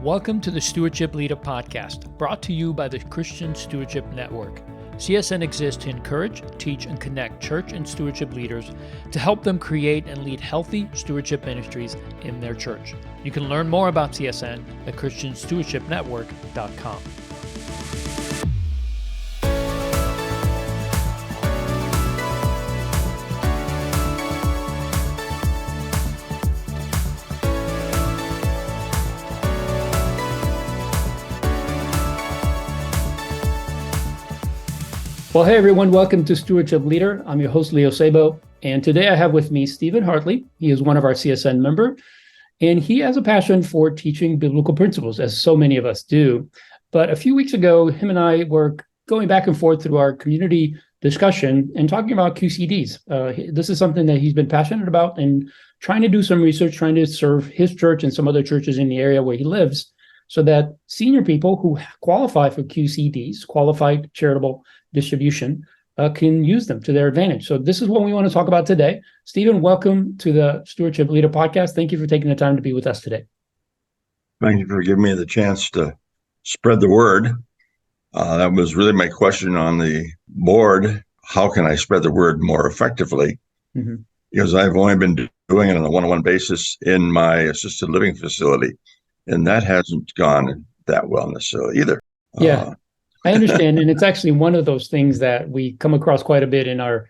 Welcome to the Stewardship Leader Podcast, brought to you by the Christian Stewardship Network. CSN exists to encourage, teach, and connect church and stewardship leaders to help them create and lead healthy stewardship ministries in their church. You can learn more about CSN at christianstewardshipnetwork.com. Well, hey everyone, welcome to Stewardship Leader. I'm your host, Leo Sabo, and today I have with me Stephen Hartley. He is one of our CSN member, and he has a passion for teaching biblical principles, as so many of us do. But a few weeks ago, him and I were going back and forth through our community discussion and talking about QCDs. This is something that he's been passionate about and trying to do some research, trying to serve his church and some other churches in the area where he lives, so that senior people who qualify for QCDs, Qualified Charitable Distribution, can use them to their advantage. So this is what we want to talk about today. Stephen, welcome to the Stewardship Leader Podcast. Thank you for taking the time to be with us today. Thank you for giving me the chance to spread the word. That was really my question on the board. How can I spread the word more effectively? Mm-hmm. Because I've only been doing it on a one-on-one basis in my assisted living facility, and that hasn't gone that well necessarily either. Yeah. I understand, and it's actually one of those things that we come across quite a bit in our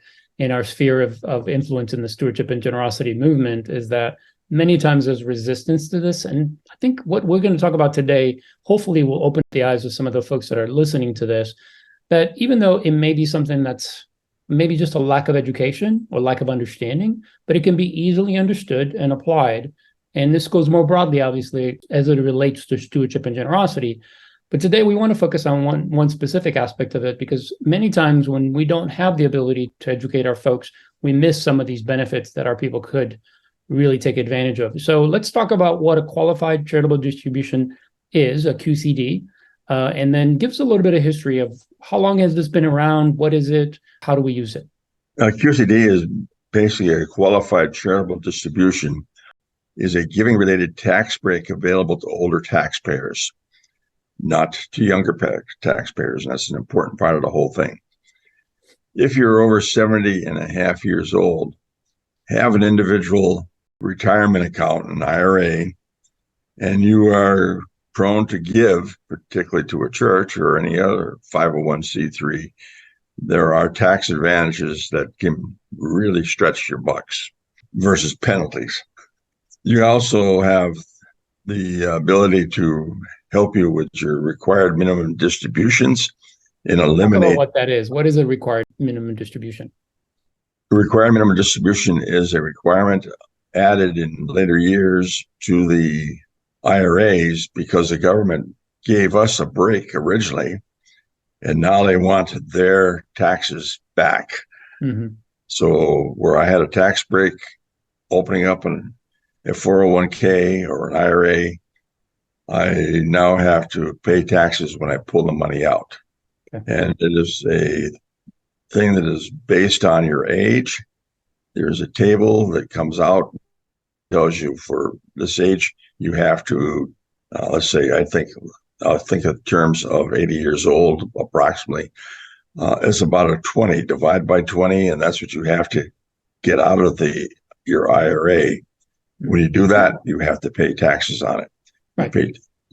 sphere of influence in the stewardship and generosity movement, is that many times there's resistance to this. And I think what we're going to talk about today hopefully will open the eyes of some of the folks that are listening to this, that even though it may be something that's maybe just a lack of education or lack of understanding, but it can be easily understood and applied. And this goes more broadly, obviously, as it relates to stewardship and generosity. But today we want to focus on one specific aspect of it, because many times when we don't have the ability to educate our folks, we miss some of these benefits that our people could really take advantage of. So let's talk about what a Qualified Charitable Distribution is, a QCD, and then give us a little bit of history of how long has this been around, what is it, how do we use it? QCD is basically a Qualified Charitable Distribution, is a giving-related tax break available to older taxpayers, not to younger taxpayers, and that's an important part of the whole thing. If you're over 70 and a half years old, have an individual retirement account, an IRA, and you are prone to give, particularly to a church or any other 501c3, there are tax advantages that can really stretch your bucks versus penalties. You also have the ability to help you with your required minimum distributions and eliminate. Talk about what that is. What is a required minimum distribution? The required minimum distribution is a requirement added in later years to the IRAs because the government gave us a break originally, and now they want their taxes back. Mm-hmm. So where I had a tax break opening up a 401k or an IRA, I now have to pay taxes when I pull the money out. Okay. And it is a thing that is based on your age. There's a table that comes out, tells you for this age, you have to, let's say, think of terms of 80 years old, approximately. It's about a 20, divide by 20, and that's what you have to get out of your IRA. When you do that, you have to pay taxes on it. Right.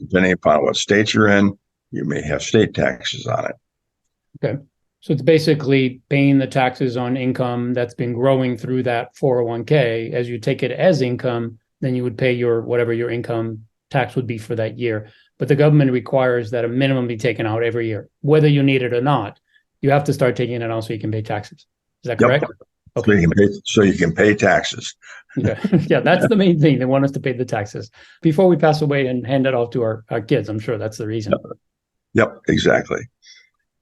Depending upon what state you're in, you may have state taxes on it. Okay. So it's basically paying the taxes on income that's been growing through that 401k. As you take it as income, then you would pay whatever your income tax would be for that year. But the government requires that a minimum be taken out every year. Whether you need it or not, you have to start taking it out so you can pay taxes. Is that correct? Yep. Okay. So you can pay taxes. Okay. Yeah, that's the main thing. They want us to pay the taxes before we pass away and hand it off to our kids. I'm sure that's the reason. Yep, exactly.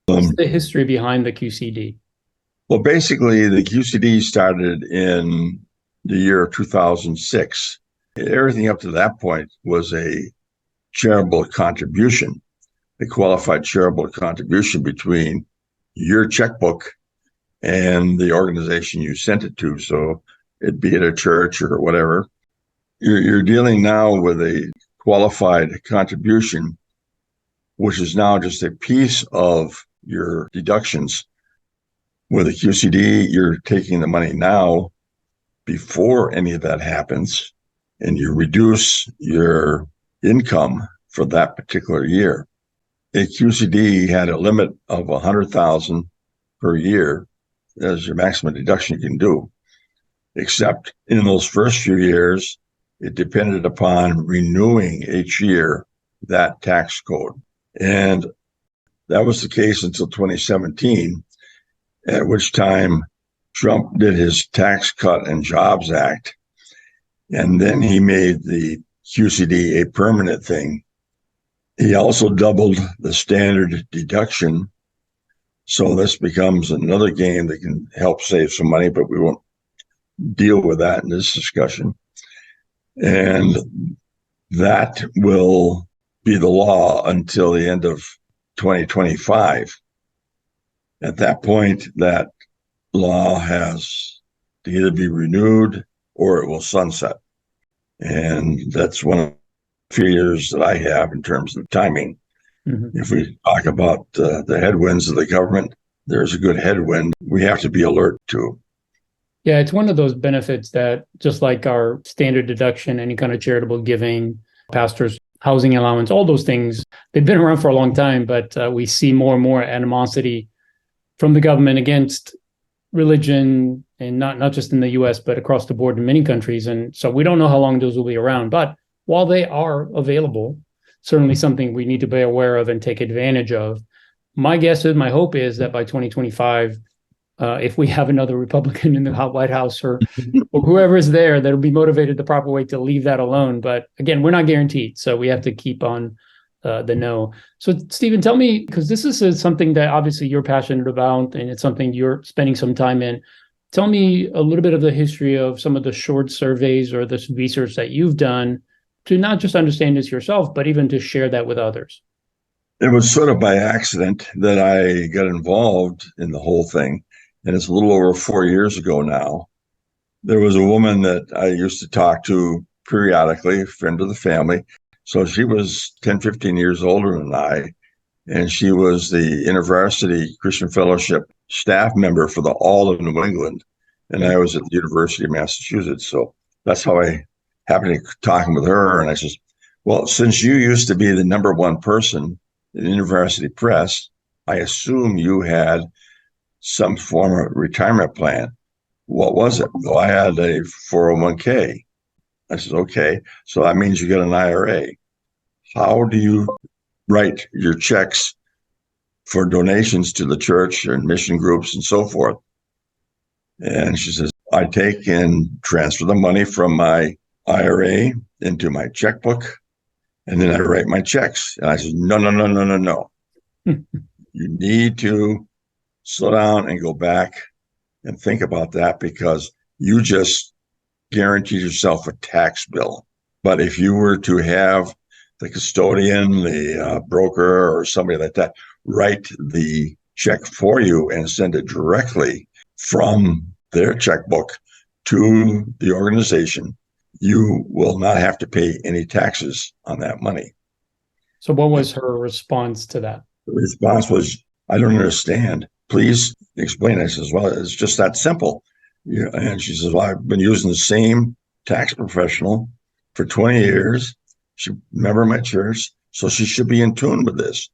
What's the history behind the QCD? Well, basically, the QCD started in the year 2006. Everything up to that point was a charitable contribution, a qualified charitable contribution between your checkbook and the organization you sent it to. So it'd be at a church or whatever. You're dealing now with a qualified contribution, which is now just a piece of your deductions. With a QCD, you're taking the money now before any of that happens, and you reduce your income for that particular year. A QCD had a limit of $100,000 per year as your maximum deduction you can do, except in those first few years, it depended upon renewing each year that tax code. And that was the case until 2017, at which time Trump did his Tax Cut and Jobs Act, and then he made the QCD a permanent thing. He also doubled the standard deduction. So this becomes another game that can help save some money, but we won't deal with that in this discussion. And that will be the law until the end of 2025. At that point, that law has to either be renewed or it will sunset. And that's one of the fears that I have in terms of timing. Mm-hmm. If we talk about the headwinds of the government, there's a good headwind we have to be alert to. Yeah, it's one of those benefits that, just like our standard deduction, any kind of charitable giving, pastors' housing allowance, all those things, they've been around for a long time, but we see more and more animosity from the government against religion, and not just in the US, but across the board in many countries. And so we don't know how long those will be around. But while they are available, certainly something we need to be aware of and take advantage of. My guess is, my hope is that by 2025, if we have another Republican in the White House or whoever is there, that'll be motivated the proper way to leave that alone. But again, we're not guaranteed, so we have to keep on the know. So Stephen, tell me, because this is something that obviously you're passionate about, and it's something you're spending some time in. Tell me a little bit of the history of some of the short surveys or this research that you've done to not just understand this yourself, but even to share that with others. It was sort of by accident that I got involved in the whole thing. And it's a little over 4 years ago now. There was a woman that I used to talk to periodically, a friend of the family. So she was 10, 15 years older than I, and she was the InterVarsity Christian Fellowship staff member for the All of New England, and I was at the University of Massachusetts. So that's how I happened to talking with her, and I said, well, since you used to be the number one person in InterVarsity Press, I assume you had some form of retirement plan. What was it? Well, I had a 401k. I said, okay, so that means you get an IRA. How do you write your checks for donations to the church and mission groups and so forth? And she says, I take and transfer the money from my IRA into my checkbook, and then I write my checks. And I said, no. You need to slow down and go back and think about that, because you just guaranteed yourself a tax bill. But if you were to have the custodian, the broker, or somebody like that write the check for you and send it directly from their checkbook to the organization, you will not have to pay any taxes on that money. So what was her response to that? The response was, I don't understand. Please explain. I says, well, it's just that simple. Yeah. And she says, well, I've been using the same tax professional for 20 years. She's a member of my church, so she should be in tune with this.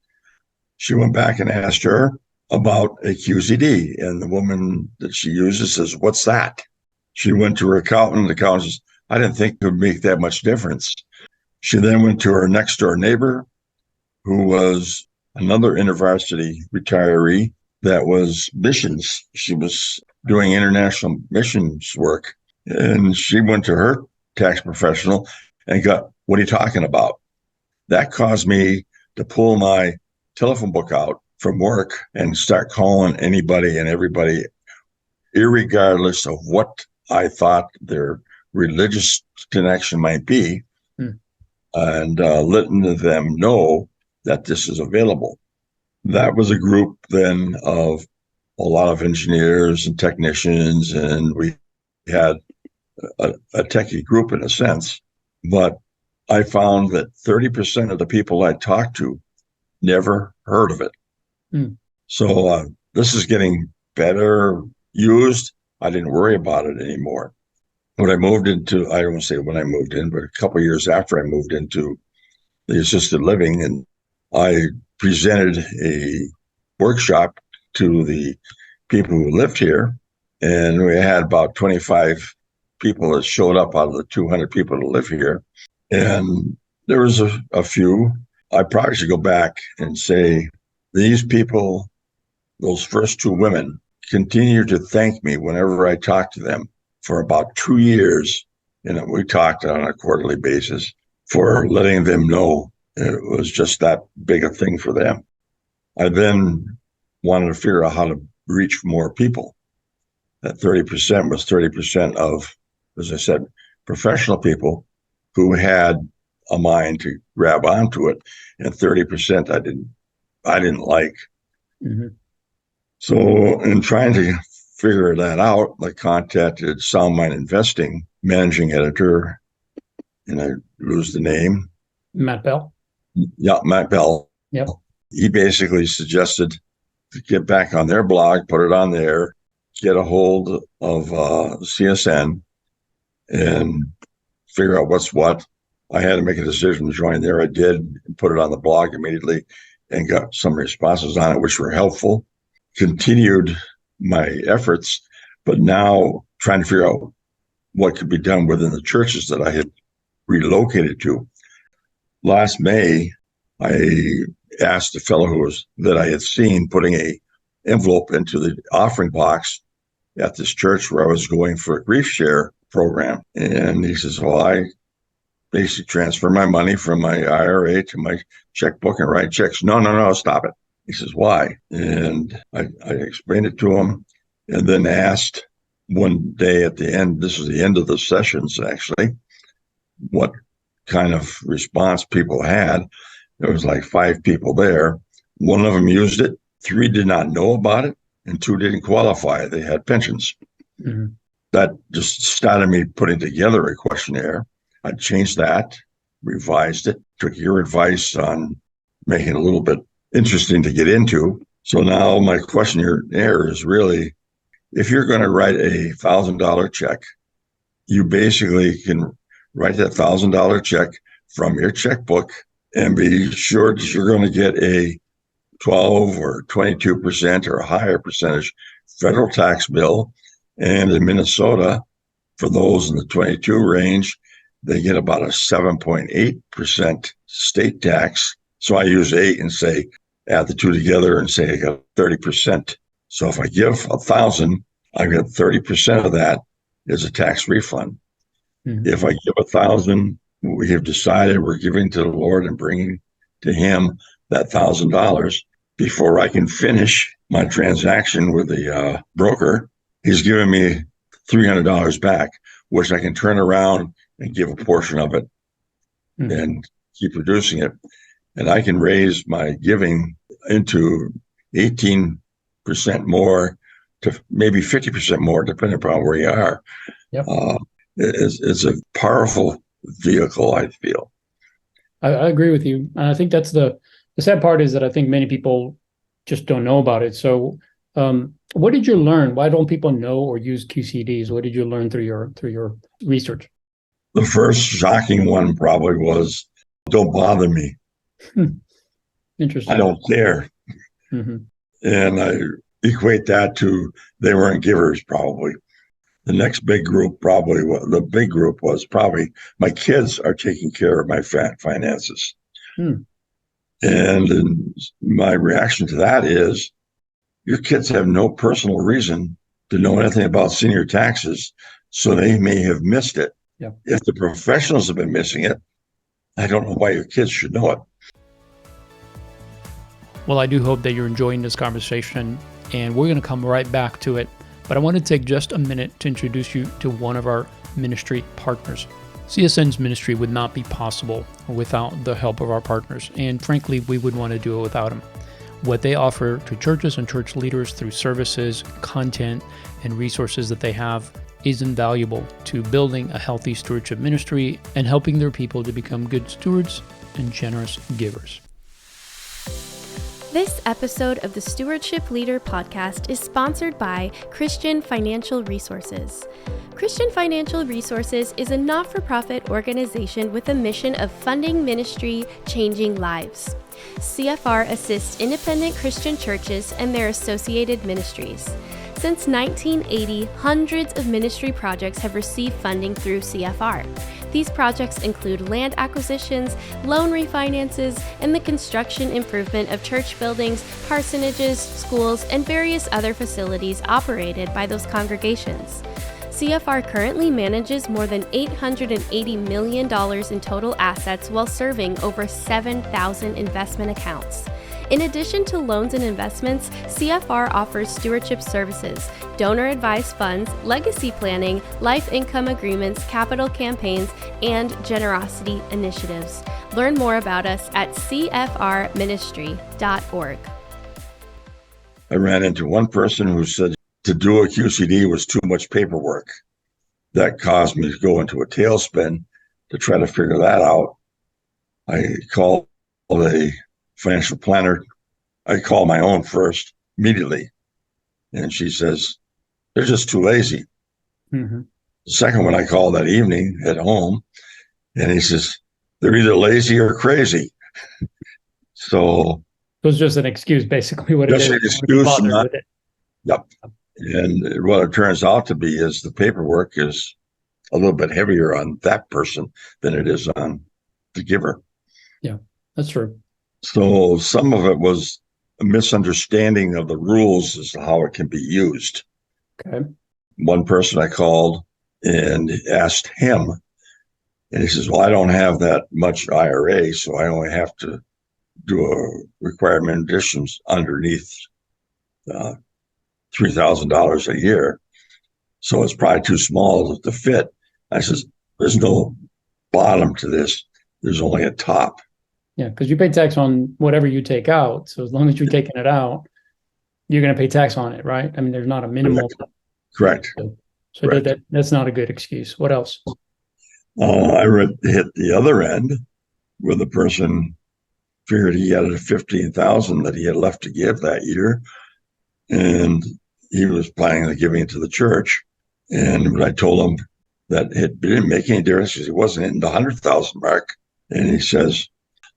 She went back and asked her about a QCD, and the woman that she uses says, what's that? She went to her accountant. The accountant says, I didn't think it would make that much difference. She then went to her next door neighbor, who was another InterVarsity retiree that was missions. She was doing international missions work. And she went to her tax professional and got, what are you talking about? That caused me to pull my telephone book out from work and start calling anybody and everybody, irregardless of what I thought their religious connection might be, and letting them know that this is available. That was a group then of a lot of engineers and technicians, and we had a techie group in a sense. But I found that 30% of the people I talked to never heard of it. So this is getting better used. I didn't worry about it anymore. When I moved into, I don't want to say when I moved in, but a couple of years after I moved into the assisted living, and I presented a workshop to the people who lived here, and we had about 25 people that showed up out of the 200 people that live here. And there was a few. I probably should go back and say, these people, those first two women, continue to thank me whenever I talk to them for about 2 years. And we talked on a quarterly basis for letting them know it was just that big a thing for them. I then wanted to figure out how to reach more people. That 30% was 30% of, as I said, professional people who had a mind to grab onto it, and 30% I didn't like. Mm-hmm. So in trying to figure that out, I contacted Sound Mind Investing managing editor, and I lose the name. Matt Bell. Yeah, Matt Bell. Yep. He basically suggested to get back on their blog, put it on there, get a hold of CSN, and figure out what's what. I had to make a decision to join there. I did, and put it on the blog immediately and got some responses on it, which were helpful. Continued my efforts, but now trying to figure out what could be done within the churches that I had relocated to. Last May, I asked a fellow that I had seen putting a envelope into the offering box at this church where I was going for a grief share program. And he says, well, I basically transfer my money from my IRA to my checkbook and write checks. No, stop it. He says, why? And I explained it to him, and then asked one day at the end, this is the end of the sessions actually, what kind of response people had. There was like 5 people there. One of them used it, 3 did not know about it, and 2 didn't qualify. They had pensions. Mm-hmm. That just started me putting together a questionnaire. I changed that, revised it, took your advice on making it a little bit interesting to get into. So now my questionnaire is really, if you're going to write a $1,000 check, you basically can write that $1,000 check from your checkbook and be sure that you're going to get a 12 or 22% or a higher percentage federal tax bill. And in Minnesota, for those in the 22 range, they get about a 7.8% state tax. So I use 8 and say, add the 2 together and say I got 30%. So if I give $1,000, I get 30% of that is a tax refund. Mm-hmm. If I give $1,000, we have decided we're giving to the Lord and bringing to Him that $1,000 before I can finish my transaction with the broker. He's giving me $300 back, which I can turn around and give a portion of it and keep reducing it. And I can raise my giving into 18% more to maybe 50% more, depending upon where you are. Yep. It's a powerful vehicle, I feel. I agree with you. And I think that's the sad part is that I think many people just don't know about it. So what did you learn? Why don't people know or use QCDs? What did you learn through your research? The first shocking one probably was, don't bother me. Interesting. I don't care. Mm-hmm. And I equate that to they weren't givers probably. The next big group was probably my kids are taking care of my finances. And my reaction to that is, your kids have no personal reason to know anything about senior taxes, so they may have missed it. Yep. If the professionals have been missing it, I don't know why your kids should know it. Well, I do hope that you're enjoying this conversation, and we're going to come right back to it. But I want to take just a minute to introduce you to one of our ministry partners. CSN's ministry would not be possible without the help of our partners, and frankly, we wouldn't want to do it without them. What they offer to churches and church leaders through services, content, and resources that they have is invaluable to building a healthy stewardship ministry and helping their people to become good stewards and generous givers. This episode of the Stewardship Leader podcast is sponsored by Christian Financial Resources. Christian Financial Resources is a not-for-profit organization with a mission of funding ministry, changing lives. CFR assists independent Christian churches and their associated ministries. Since 1980, hundreds of ministry projects have received funding through CFR. These projects include land acquisitions, loan refinances, and the construction improvement of church buildings, parsonages, schools, and various other facilities operated by those congregations. CFR currently manages more than $880 million in total assets while serving over 7,000 investment accounts. In addition to loans and investments, CFR offers stewardship services, donor advised funds, legacy planning, life income agreements, capital campaigns, and generosity initiatives. Learn more about us at cfrministry.org. I ran into one person who said to do a QCD was too much paperwork. That caused me to go into a tailspin to try to figure that out. I called a financial planner. I called my own first immediately. And she says, they're just too lazy. Mm-hmm. The second one I called that evening at home, and he says, they're either lazy or crazy. So it was just an excuse, basically, what it is. Just an excuse. With it. Yep. And what it turns out to be is the paperwork is a little bit heavier on that person than it is on the giver. Yeah, that's true. So some of it was a misunderstanding of the rules as to how it can be used. Okay. One person I called and asked him, and he says, well, I don't have that much IRA, so I only have to do a requirement additions underneath $3,000 a year. So it's probably too small to fit. I says, there's no bottom to this. There's only a top. Yeah, because you pay tax on whatever you take out. So as long as you're taking it out, you're going to pay tax on it, right? I mean, there's not a minimal. Correct. So Correct. That's not a good excuse. What else? I hit the other end where the person figured he had $15,000 that he had left to give that year. And he was planning on giving it to the church. And when I told him that it didn't make any difference because he wasn't in the 100,000 mark. And he says,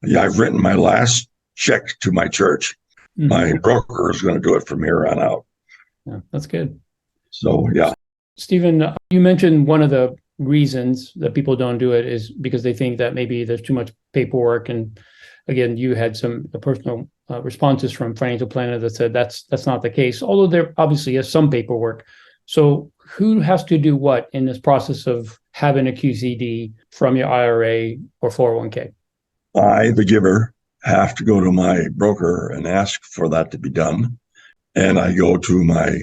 yeah, I've written my last check to my church. Mm-hmm. My broker is going to do it from here on out. Yeah, that's good. So, yeah. Stephen, you mentioned one of the reasons that people don't do it is because they think that maybe there's too much paperwork. And again, you had some personal responses from financial planners that said that's not the case, although there obviously is some paperwork. So who has to do what in this process of having a QCD from your IRA or 401k? I, the giver, have to go to my broker and ask for that to be done. And I go to my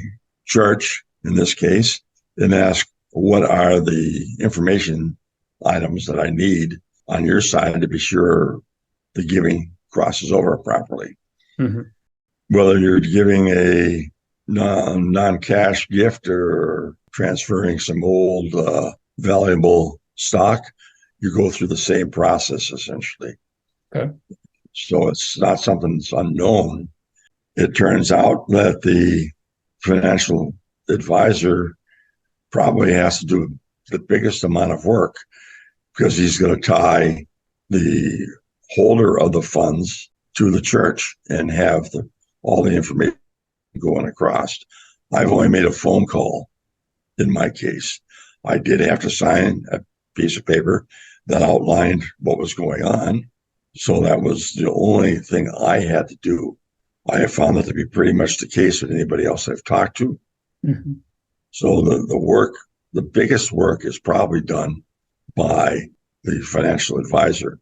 church, in this case, and ask, what are the information items that I need on your side to be sure the giving crosses over properly? Mm-hmm. Whether you're giving a non-cash gift or transferring some old valuable stock, you go through the same process, essentially. Okay. So it's not something that's unknown. It turns out that the financial advisor probably has to do the biggest amount of work because he's going to tie the holder of the funds to the church and have all the information going across. I've only made a phone call in my case. I did have to sign a piece of paper that outlined what was going on. So that was the only thing I had to do. I have found that to be pretty much the case with anybody else I've talked to. Mm-hmm. So the biggest work is probably done by the financial advisor.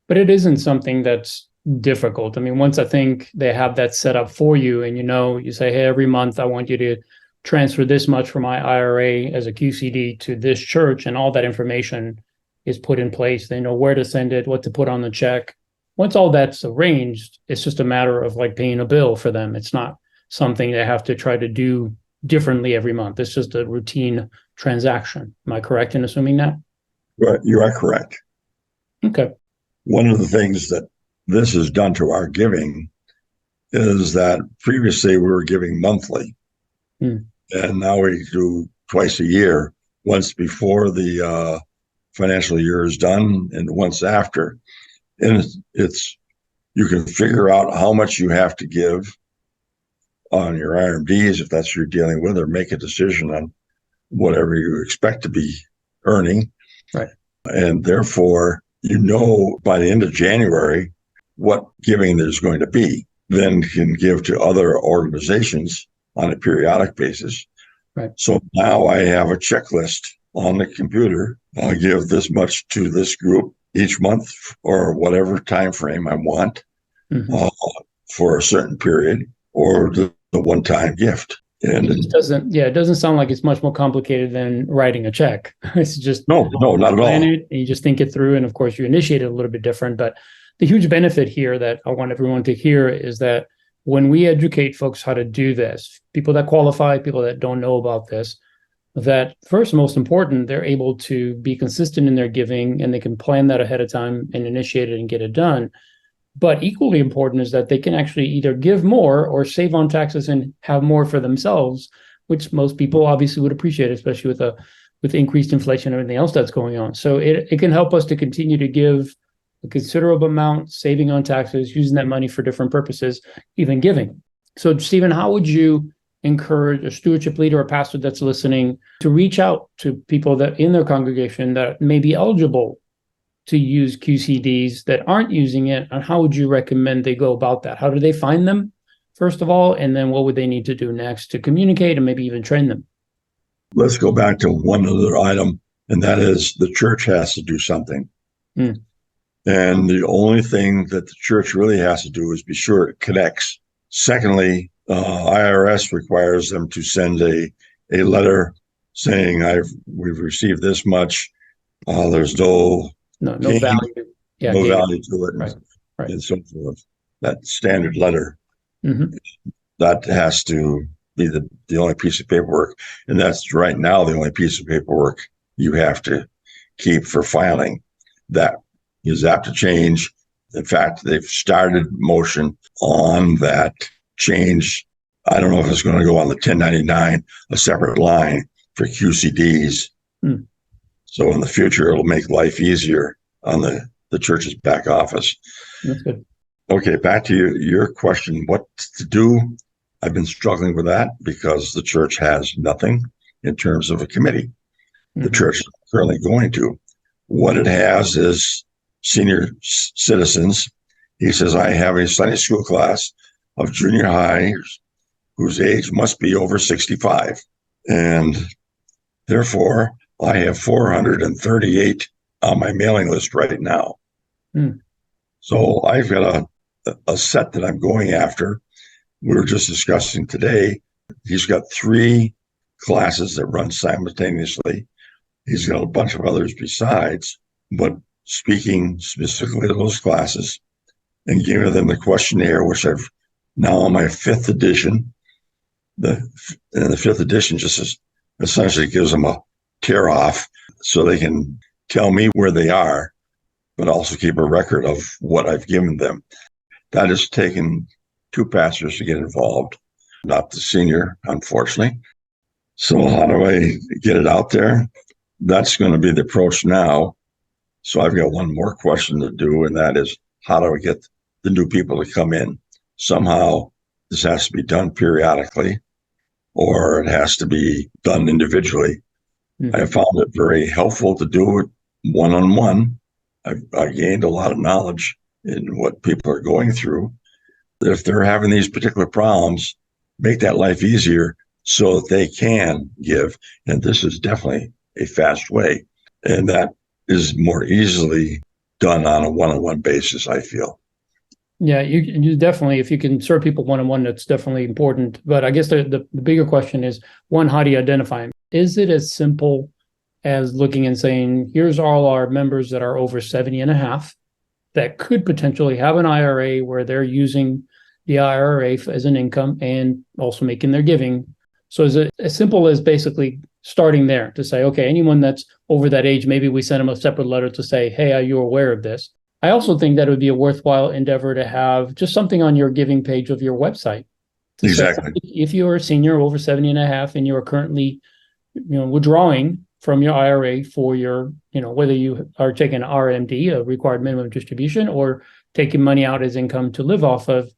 But it isn't something that's difficult. I mean, once I think they have that set up for you and you say, hey, every month I want you to transfer this much from my IRA as a QCD to this church, and all that information is put in place. They know where to send it, what to put on the check. Once all that's arranged, it's just a matter of like paying a bill for them. It's not something they have to try to do differently every month. It's just a routine transaction. Am I correct in assuming that? Right, you are correct. Okay. One of the things that this has done to our giving is that previously we were giving monthly, and now we do twice a year, once before the financial year is done and once after. And it's you can figure out how much you have to give on your RMDs if that's what you're dealing with, or make a decision on whatever you expect to be earning. Right. And therefore, by the end of January what giving there's going to be, then can give to other organizations on a periodic basis. Right. So now I have a checklist on the computer. I'll give this much to this group each month or whatever time frame I want for a certain period, or the one-time gift. And it doesn't sound like it's much more complicated than writing a check. It's just no, not at all. And you just think it through, and of course you initiate it a little bit different. But the huge benefit here that I want everyone to hear is that when we educate folks how to do this, people that qualify, people that don't know about this, that first, most important, they're able to be consistent in their giving, and they can plan that ahead of time and initiate it and get it done. But equally important is that they can actually either give more or save on taxes and have more for themselves, which most people obviously would appreciate, especially with increased inflation and everything else that's going on. So it can help us to continue to give a considerable amount, saving on taxes, using that money for different purposes, even giving. So Stephen, how would you encourage a stewardship leader or pastor that's listening to reach out to people that in their congregation that may be eligible to use QCDs that aren't using it, and how would you recommend they go about that? How do they find them, first of all, and then what would they need to do next to communicate and maybe even train them? Let's go back to one other item, and that is the church has to do something. And the only thing that the church really has to do is be sure it connects. Secondly, IRS requires them to send a letter saying we've received this much. There's no value. Yeah, no value to it, right. And so forth. That standard letter, that has to be the only piece of paperwork, and that's right now the only piece of paperwork you have to keep for filing. That is apt to change. In fact, they've started motion on that change. I don't know if it's going to go on the 1099, a separate line for QCDs. So in the future, it'll make life easier on the church's back office. That's good. Okay, back to your question, what to do? I've been struggling with that because the church has nothing in terms of a committee. The church is currently going to. What it has is senior citizens. He says, I have a Sunday school class of junior high whose age must be over 65. And therefore, I have 438 on my mailing list right now. So I've got a set that I'm going after. We were just discussing today. He's got 3 classes that run simultaneously. He's got a bunch of others besides, but speaking specifically to those classes and giving them the questionnaire, which I've now on my 5th edition. The 5th edition just essentially gives them a tear off so they can tell me where they are, but also keep a record of what I've given them. That has taken 2 pastors to get involved, not the senior, unfortunately. So how do I get it out there? That's going to be the approach now. So I've got one more question to do, and that is, how do I get the new people to come in? Somehow this has to be done periodically, or it has to be done individually. I found it very helpful to do it one-on-one. I gained a lot of knowledge in what people are going through. If they're having these particular problems, make that life easier so that they can give. And this is definitely a fast way. And that is more easily done on a one-on-one basis, I feel. Yeah, you definitely, if you can serve people one-on-one, that's definitely important. But I guess the bigger question is, one, how do you identify them? Is it as simple as looking and saying, here's all our members that are over 70 and a half that could potentially have an IRA where they're using the IRA as an income and also making their giving So is it as simple as basically starting there to say, okay, anyone that's over that age, maybe we send them a separate letter to say, hey, are you aware of this? I also think that it would be a worthwhile endeavor to have just something on your giving page of your website. Exactly. If you're a senior over 70 and a half and you're currently, withdrawing from your IRA for your, whether you are taking an RMD, a required minimum distribution, or taking money out as income to live off of,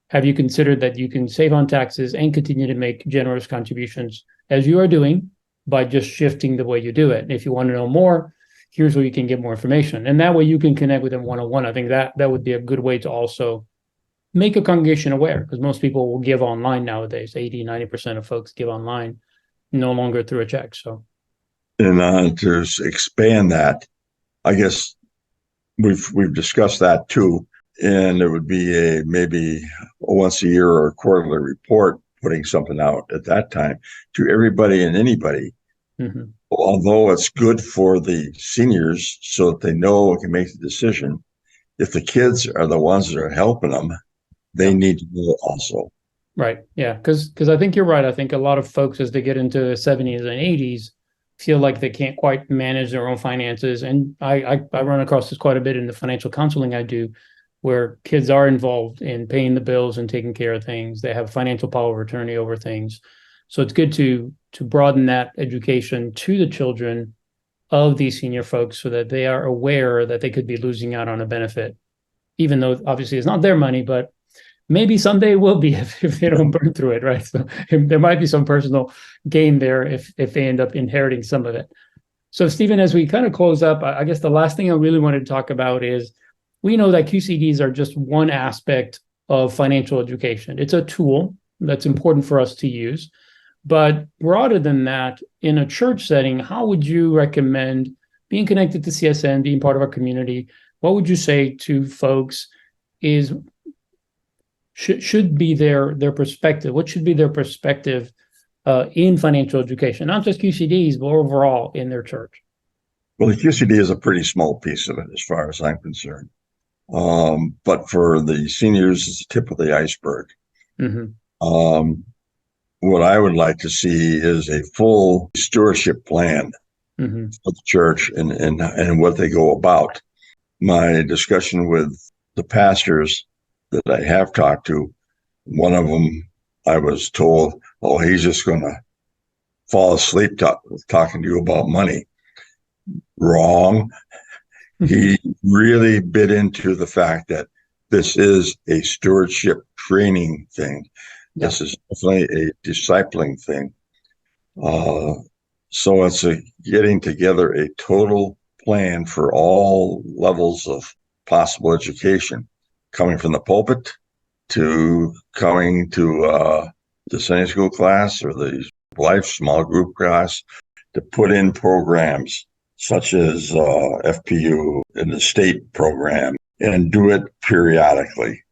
have you considered that you can save on taxes and continue to make generous contributions as you are doing by just shifting the way you do it? And if you want to know more, here's where you can get more information. And that way you can connect with them one-on-one. I think that would be a good way to also make a congregation aware, because most people will give online nowadays. 80, 90% of folks give online, no longer through a check. So, and to expand that, I guess we've discussed that too, and it would be maybe once a year or a quarterly report, putting something out at that time to everybody and anybody. Mm-hmm. Although it's good for the seniors so that they know and can make the decision, if the kids are the ones that are helping them, they need to know also. Right. Yeah. Because I think you're right. I think a lot of folks, as they get into the 70s and 80s, feel like they can't quite manage their own finances. And I run across this quite a bit in the financial counseling I do, where kids are involved in paying the bills and taking care of things. They have financial power of attorney over things. So it's good to broaden that education to the children of these senior folks so that they are aware that they could be losing out on a benefit, even though obviously it's not their money, but maybe someday it will be if they don't burn through it, right? So there might be some personal gain there if they end up inheriting some of it. So Stephen, as we kind of close up, I guess the last thing I really wanted to talk about is, we know that QCDs are just one aspect of financial education. It's a tool that's important for us to use. But broader than that, in a church setting, how would you recommend being connected to CSN, being part of our community? What would you say to folks is should be their perspective? What should be their perspective in financial education? Not just QCDs, but overall in their church. Well, the QCD is a pretty small piece of it as far as I'm concerned. But for the seniors, it's the tip of the iceberg. Mm-hmm. What I would like to see is a full stewardship plan mm-hmm. for the church and what they go about. My discussion with the pastors that I have talked to, one of them, I was told, oh, he's just going to fall asleep talking to you about money. Wrong. He really bit into the fact that this is a stewardship training thing. Yeah. This is definitely a discipling thing. So it's getting together a total plan for all levels of possible education, coming from the pulpit to coming to the Sunday school class or the life small group class, to put in programs such as FPU and the state program, and do it periodically.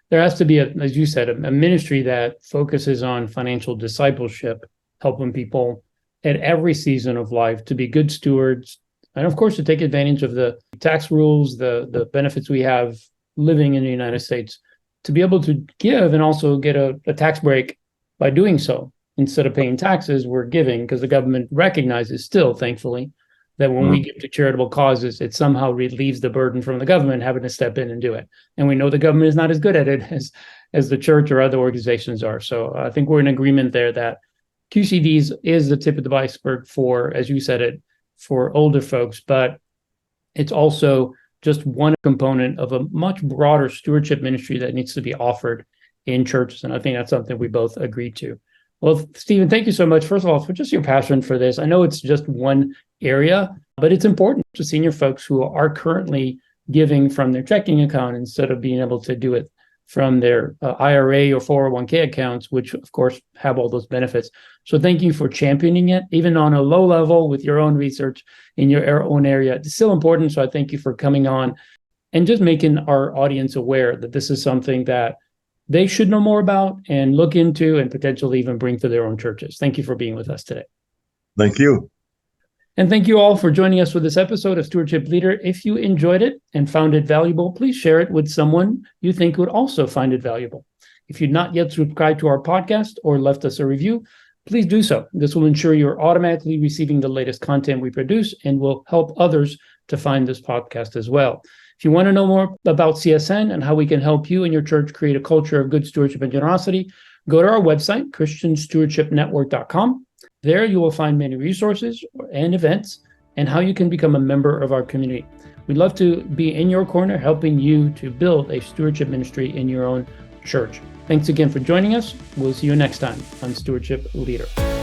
There has to be, as you said, a ministry that focuses on financial discipleship, helping people at every season of life to be good stewards, and of course to take advantage of the tax rules, the benefits we have living in the United States, to be able to give and also get a tax break by doing so. Instead of paying taxes, we're giving, because the government recognizes still, thankfully, that when we give to charitable causes, it somehow relieves the burden from the government having to step in and do it. And we know the government is not as good at it as the church or other organizations are. So I think we're in agreement there that QCDs is the tip of the iceberg for, as you said it, for older folks, but it's also just one component of a much broader stewardship ministry that needs to be offered in churches. And I think that's something we both agree to. Well, Stephen, thank you so much, first of all, for just your passion for this. I know it's just one area, but it's important to senior folks who are currently giving from their checking account instead of being able to do it from their IRA or 401k accounts, which, of course, have all those benefits. So thank you for championing it, even on a low level with your own research in your own area. It's still important. So I thank you for coming on and just making our audience aware that this is something that they should know more about and look into and potentially even bring to their own churches. Thank you for being with us today. Thank you. And thank you all for joining us for this episode of Stewardship Leader. If you enjoyed it and found it valuable, please share it with someone you think would also find it valuable. If you've not yet subscribed to our podcast or left us a review, please do so. This will ensure you're automatically receiving the latest content we produce and will help others to find this podcast as well. If you want to know more about CSN and how we can help you and your church create a culture of good stewardship and generosity, go to our website, christianstewardshipnetwork.com. There you will find many resources and events and how you can become a member of our community. We'd love to be in your corner, helping you to build a stewardship ministry in your own church. Thanks again for joining us. We'll see you next time on Stewardship Leader.